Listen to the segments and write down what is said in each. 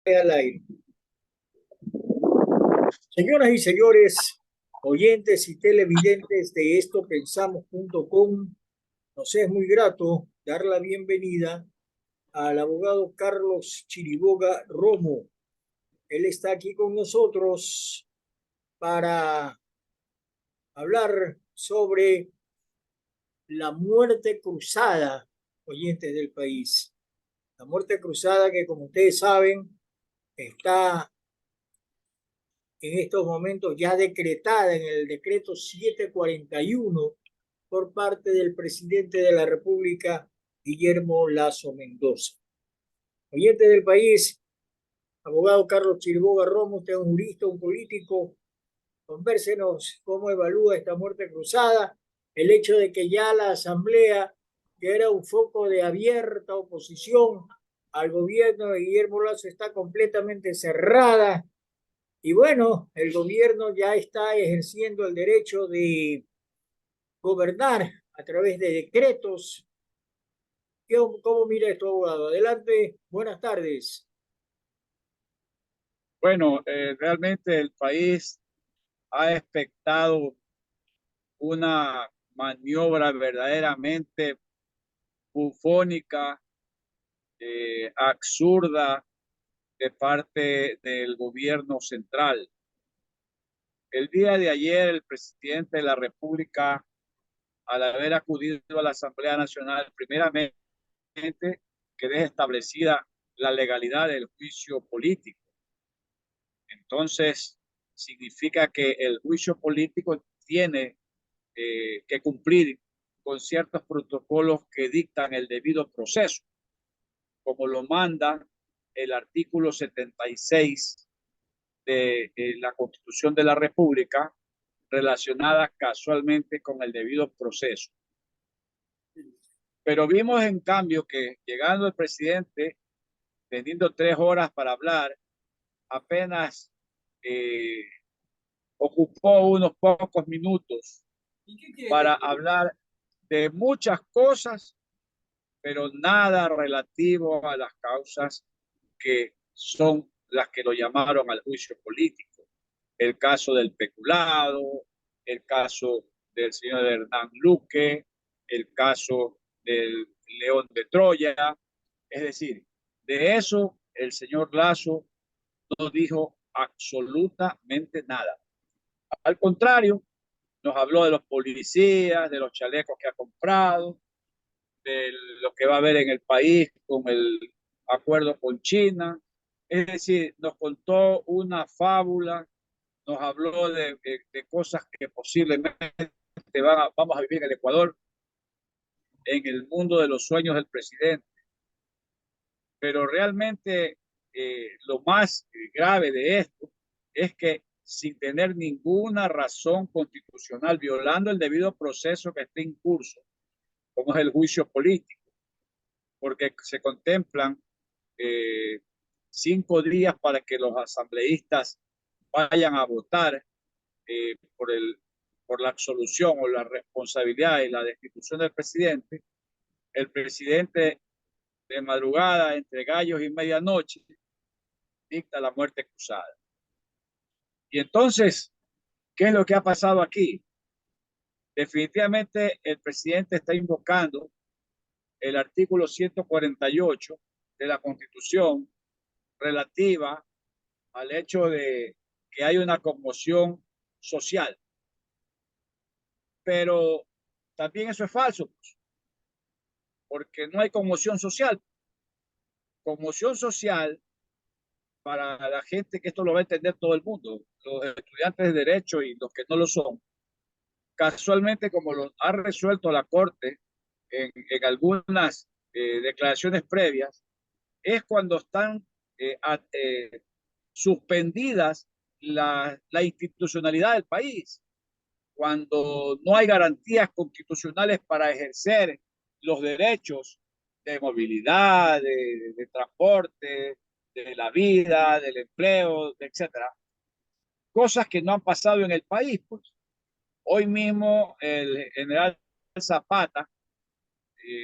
Al aire. Señoras y señores, oyentes y televidentes de estopensamos.com, nos es muy grato dar la bienvenida al abogado Carlos Chiriboga Romo. Él está aquí con nosotros para hablar sobre la muerte cruzada, oyentes del país. La muerte cruzada que, como ustedes saben, está en estos momentos ya decretada en el decreto 741 por parte del presidente de la República, Guillermo Lasso Mendoza. Oyente del país, abogado Carlos Chiriboga Romo, usted es un jurista, un político, convérsenos cómo evalúa esta muerte cruzada, el hecho de que ya la Asamblea, que era un foco de abierta oposición al gobierno de Guillermo Lasso, está completamente cerrada. Y bueno, el gobierno ya está ejerciendo el derecho de gobernar a través de decretos. ¿Cómo mira esto, abogado? Adelante, buenas tardes. Bueno, realmente el país ha expectado una maniobra verdaderamente bufónica, absurda de parte del gobierno central. El día de ayer, el presidente de la República, al haber acudido a la Asamblea Nacional, primeramente que deje establecida la legalidad del juicio político. Entonces, significa que el juicio político tiene que cumplir con ciertos protocolos que dictan el debido proceso, como lo manda el artículo 76 de la Constitución de la República, relacionada casualmente con el debido proceso. Pero vimos en cambio que llegando el presidente, teniendo 3 horas para hablar, apenas eh, ocupó unos pocos minutos para hablar de muchas cosas, pero nada relativo a las causas que son las que lo llamaron al juicio político. El caso del peculado, el caso del señor Hernán Luque, el caso del León de Troya. Es decir, de eso el señor Lasso no dijo absolutamente nada. Al contrario, nos habló de los policías, de los chalecos que ha comprado, de lo que va a haber en el país con el acuerdo con China. Es decir, nos contó una fábula, nos habló de cosas que posiblemente vamos a vivir en el Ecuador, en el mundo de los sueños del presidente. Pero realmente lo más grave de esto es que sin tener ninguna razón constitucional, violando el debido proceso que está en curso, como es el juicio político, porque se contemplan eh, 5 días para que los asambleístas vayan a votar por la absolución o la responsabilidad y la destitución del presidente. El presidente de madrugada, entre gallos y medianoche, dicta la muerte cruzada. Y entonces, ¿qué es lo que ha pasado aquí? Definitivamente el presidente está invocando el artículo 148 de la Constitución relativa al hecho de que hay una conmoción social. Pero también eso es falso, pues, porque no hay conmoción social. Conmoción social para la gente, que esto lo va a entender todo el mundo, los estudiantes de derecho y los que no lo son, casualmente como lo ha resuelto la Corte en algunas declaraciones previas, es cuando están suspendidas la institucionalidad del país, cuando no hay garantías constitucionales para ejercer los derechos de movilidad, de transporte, de la vida, del empleo, etcétera. Cosas que no han pasado en el país. Pues. Hoy mismo el general Zapata,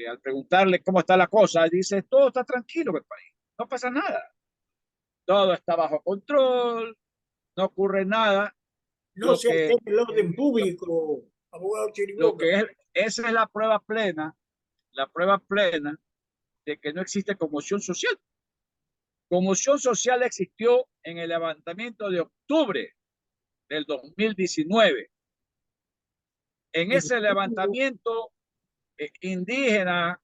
al preguntarle cómo está la cosa, dice, todo está tranquilo en el país, no pasa nada. todo está bajo control, no ocurre nada. No Lo se altera que, el orden público, abogado lo Chiriboga. que es, esa es la prueba plena de que no existe conmoción social. Conmoción social existió en el levantamiento de octubre del 2019. En En ese junio, levantamiento indígena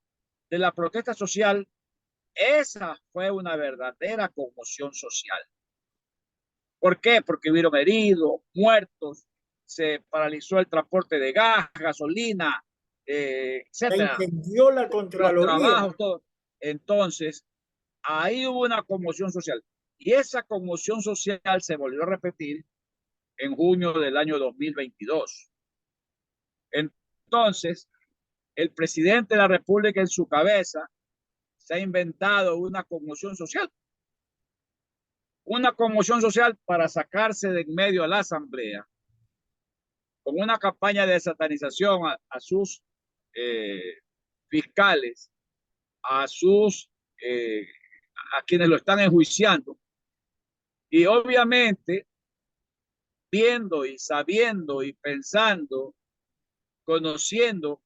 de la protesta social, esa fue una verdadera conmoción social. ¿Por qué? Porque hubieron heridos, muertos, se paralizó el transporte de gas, gasolina, se etcétera, incendió la los Contraloría. trabajos, todo. Entonces, ahí hubo una conmoción social. Y esa conmoción social se volvió a repetir en junio del año 2022. Entonces, el presidente de la República en su cabeza se ha inventado una conmoción social para sacarse de en medio a la asamblea, con una campaña de satanización a sus eh, fiscales, a sus eh, a quienes lo están enjuiciando, y obviamente viendo y sabiendo y pensando, conociendo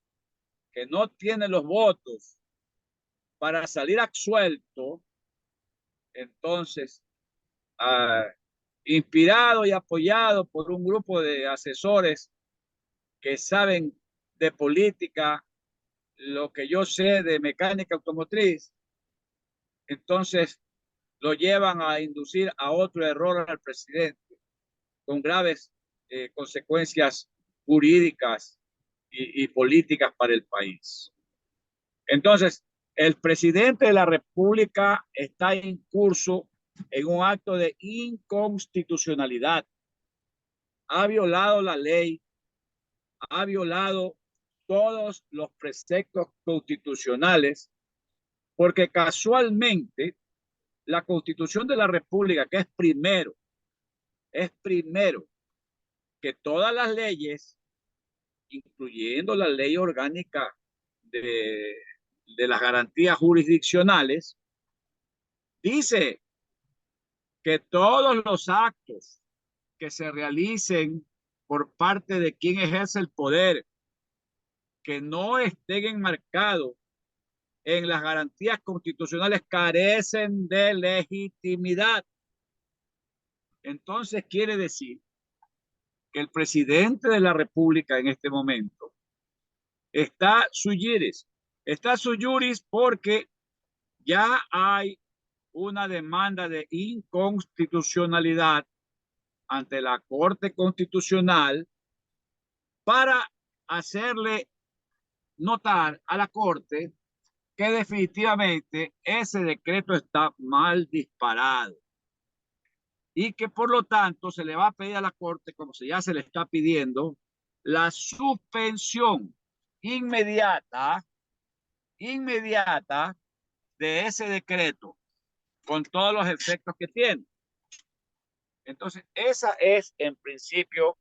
que no tiene los votos para salir absuelto, entonces, inspirado y apoyado por un grupo de asesores que saben de política lo que yo sé de mecánica automotriz, entonces lo llevan a inducir a otro error al presidente con graves consecuencias jurídicas y políticas para el país. Entonces, el presidente de la República está en curso en un acto de inconstitucionalidad. Ha violado la ley, ha violado todos los preceptos constitucionales, porque casualmente la Constitución de la República, que es primero que todas las leyes, incluyendo la ley orgánica de las garantías jurisdiccionales, dice que todos los actos que se realicen por parte de quien ejerce el poder, que no estén enmarcados en las garantías constitucionales, carecen de legitimidad. Entonces quiere decir que el presidente de la República en este momento está sui juris. Está sui juris porque ya hay una demanda de inconstitucionalidad ante la Corte Constitucional para hacerle notar a la Corte que definitivamente ese decreto está mal disparado y que por lo tanto se le va a pedir a la Corte, como ya se le está pidiendo, la suspensión inmediata de ese decreto con todos los efectos que tiene. Entonces, esa es en principio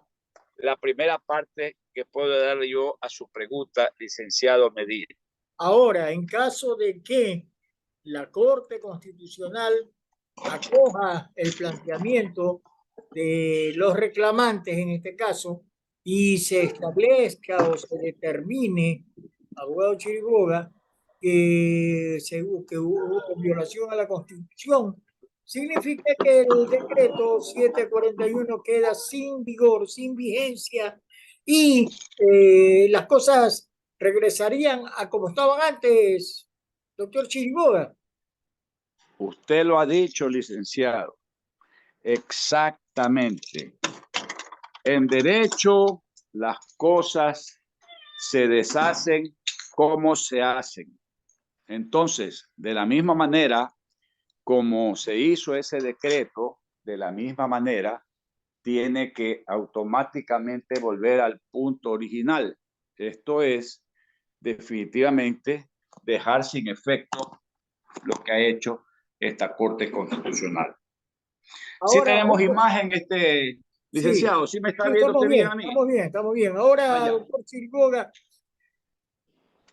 la primera parte que puedo darle yo a su pregunta, licenciado Medina. Ahora, en caso de que la Corte Constitucional acoja el planteamiento de los reclamantes en este caso y se establezca o se determine, abogado Chiriboga, que hubo violación a la Constitución, significa que el decreto 741 queda sin vigor, sin vigencia y las cosas regresarían a como estaban antes, doctor Chiriboga. Usted lo ha dicho, licenciado. Exactamente. En derecho, las cosas se deshacen como se hacen. Entonces, de la misma manera como se hizo ese decreto, de la misma manera, tiene que automáticamente volver al punto original. Esto es, definitivamente, dejar sin efecto lo que ha hecho esta Corte Constitucional. Si Ahora, tenemos imagen, sí, licenciado, ¿sí me está sí, viendo usted bien a mí? estamos bien, estamos bien. Ahora, Allá. doctor Chiriboga,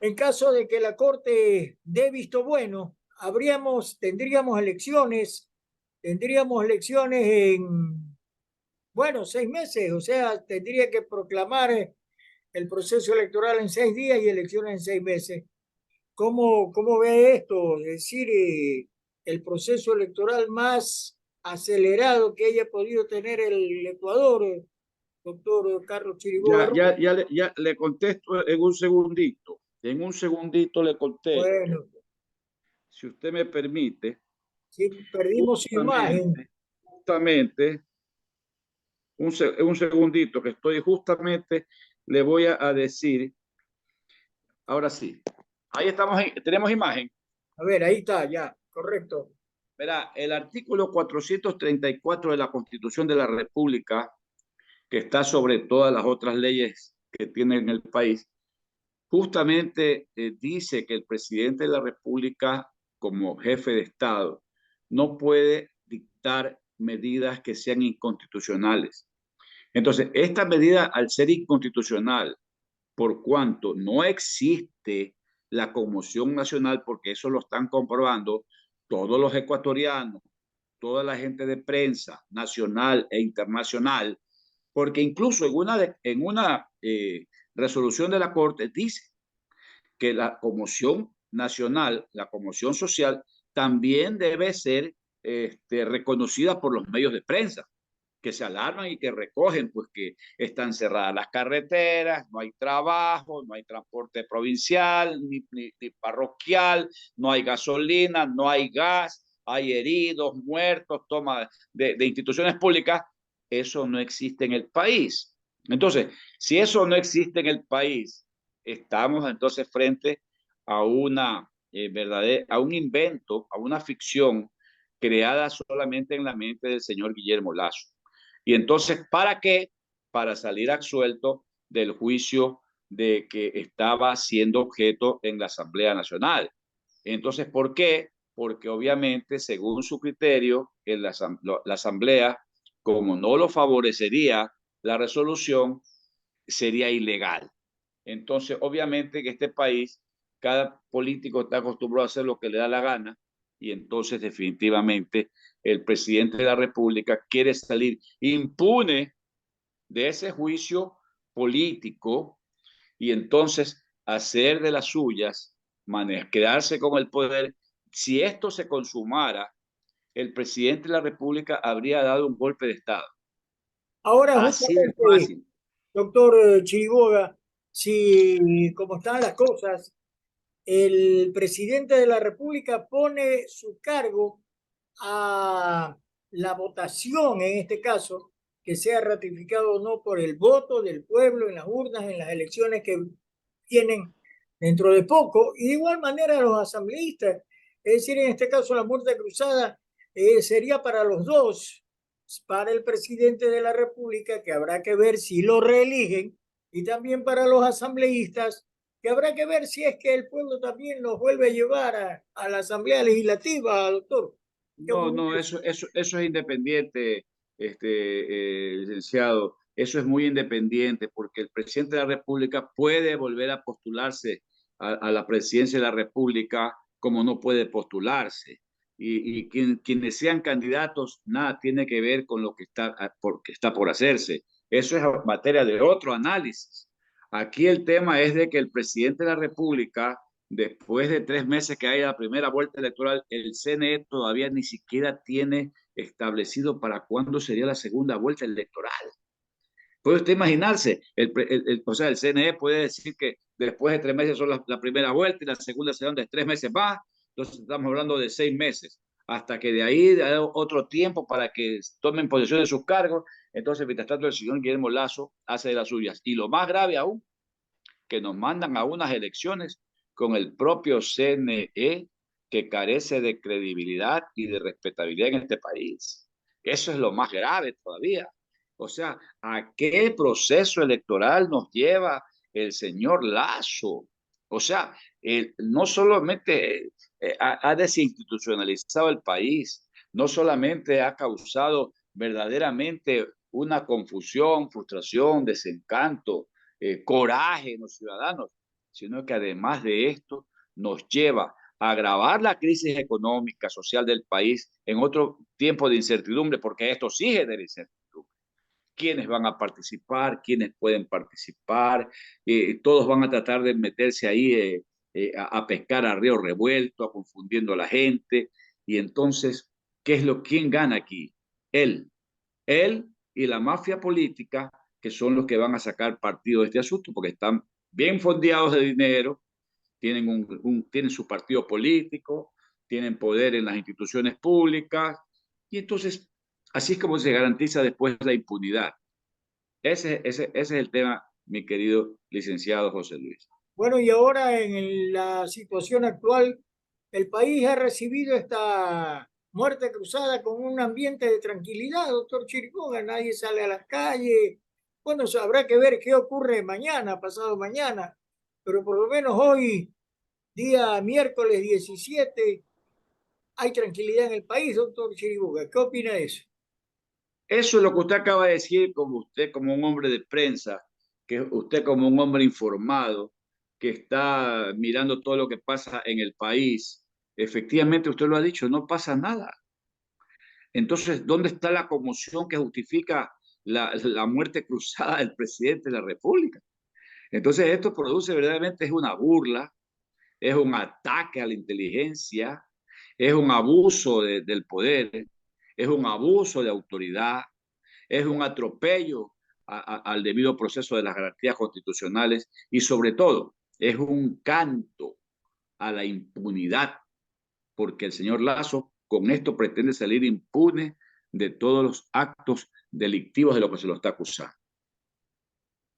en caso de que la Corte dé visto bueno, tendríamos elecciones tendríamos elecciones en, bueno, 6 meses, o sea, tendría que proclamar el proceso electoral en 6 días y elecciones en 6 meses. ¿Cómo ve esto? Es decir, el proceso electoral más acelerado que haya podido tener el Ecuador, doctor Carlos Chiriboga Robles. Ya le contesto en un segundito. En un segundito le contesto. Bueno, Si usted me permite, si perdimos su imagen. justamente, justamente, un segundito que estoy justamente, le voy a decir, ahora sí, ahí estamos, tenemos imagen. A ver, ahí está, ya, correcto. Verá, el artículo 434 de la Constitución de la República, que está sobre todas las otras leyes que tiene en el país, justamente dice que el presidente de la República, como jefe de Estado, no puede dictar medidas que sean inconstitucionales. Entonces, esta medida, al ser inconstitucional, por cuanto no existe la conmoción nacional, porque eso lo están comprobando todos los ecuatorianos, toda la gente de prensa nacional e internacional, porque incluso en una resolución de la Corte dice que la conmoción nacional, la conmoción social, también debe ser reconocida por los medios de prensa, que se alarman y que recogen, pues que están cerradas las carreteras, no hay trabajo, no hay transporte provincial, ni parroquial, no hay gasolina, no hay gas, hay heridos, muertos, toma de instituciones públicas. Eso no existe en el país. Entonces, si eso no existe en el país, estamos entonces frente a una a un invento, a una ficción creada solamente en la mente del señor Guillermo Lasso. Y entonces, ¿para qué? Para salir absuelto del juicio de que estaba siendo objeto en la Asamblea Nacional. Entonces, ¿por qué? Porque obviamente, según su criterio, en la Asamblea, como no lo favorecería la resolución, sería ilegal. Entonces, obviamente, en este país, cada político está acostumbrado a hacer lo que le da la gana y entonces definitivamente el presidente de la República quiere salir impune de ese juicio político y entonces hacer de las suyas, quedarse con el poder. Si esto se consumara, el presidente de la República habría dado un golpe de Estado. Ahora, Así de justamente, fácil. doctor Chiriboga, si como están las cosas, el presidente de la República pone su cargo a la votación, en este caso, que sea ratificado o no por el voto del pueblo en las urnas, en las elecciones que tienen dentro de poco, y de igual manera los asambleístas, es decir, en este caso la muerte cruzada sería para los dos, para el presidente de la República, que habrá que ver si lo reeligen, y también para los asambleístas, que habrá que ver si es que el pueblo también los vuelve a llevar a la Asamblea Legislativa, doctor. No, eso es independiente, licenciado. Eso es muy independiente porque el presidente de la República puede volver a postularse a la presidencia de la República como no puede postularse. Y quienes sean candidatos, nada tiene que ver con lo que porque está por hacerse. Eso es materia de otro análisis. Aquí el tema es de que el presidente de la República después de 3 meses que haya la primera vuelta electoral, el CNE todavía ni siquiera tiene establecido para cuándo sería la segunda vuelta electoral. ¿Puede usted imaginarse? O sea, el CNE puede decir que después de 3 meses son la primera vuelta y la segunda será de 3 meses más. Entonces estamos hablando de 6 meses. Hasta que de ahí haya otro tiempo para que tomen posesión de sus cargos. Entonces, mientras tanto, el señor Guillermo Lasso hace de las suyas. Y lo más grave aún, que nos mandan a unas elecciones con el propio CNE que carece de credibilidad y de respetabilidad en este país. Eso es lo más grave todavía. O sea, ¿a qué proceso electoral nos lleva el señor Lasso? O sea, no solamente ha desinstitucionalizado el país, no solamente ha causado verdaderamente una confusión, frustración, desencanto, coraje en los ciudadanos, sino que además de esto nos lleva agravar la crisis económica, social del país en otro tiempo de incertidumbre, porque esto sí genera incertidumbre. ¿Quiénes van a participar? ¿Quiénes pueden participar? Todos van a tratar de meterse ahí a pescar a río revuelto, a confundiendo a la gente. Y entonces, ¿quién gana aquí? Él. Él y la mafia política, que son los que van a sacar partido de este asunto, porque están bien fondeados de dinero, tienen su partido político, tienen poder en las instituciones públicas, y entonces así es como se garantiza después la impunidad. Ese es el tema, mi querido licenciado José Luis. Bueno, y ahora en la situación actual, el país ha recibido esta muerte cruzada con un ambiente de tranquilidad, doctor Chiriboga. Nadie sale a las calles. Bueno, habrá que ver qué ocurre mañana, pasado mañana, pero por lo menos hoy, día miércoles 17, hay tranquilidad en el país, doctor Chiriboga. ¿Qué opina de eso? Eso es lo que usted acaba de decir, como usted, como un hombre de prensa, que usted como un hombre informado, que está mirando todo lo que pasa en el país. Efectivamente, usted lo ha dicho, no pasa nada. Entonces, ¿dónde está la conmoción que justifica la muerte cruzada del presidente de la República? Entonces, esto produce verdaderamente es una burla, es un ataque a la inteligencia, es un abuso del poder, es un abuso de autoridad, es un atropello al debido proceso de las garantías constitucionales y sobre todo es un canto a la impunidad, porque el señor Lazo con esto pretende salir impune de todos los actos delictivos de lo que se lo está acusando.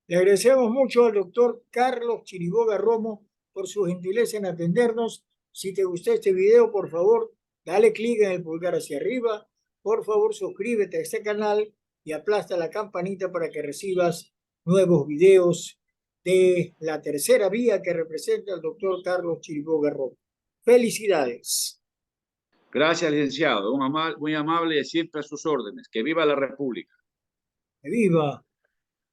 Le agradecemos mucho al doctor Carlos Chiriboga Romo por su gentileza en atendernos. Si te gustó este video, por favor, dale clic en el pulgar hacia arriba. Por favor, suscríbete a este canal y aplasta la campanita para que recibas nuevos videos de la tercera vía que representa el doctor Carlos Chiriboga Romo. Felicidades. Gracias, licenciado. Muy amable y siempre a sus órdenes. Que viva la República. ¡Viva!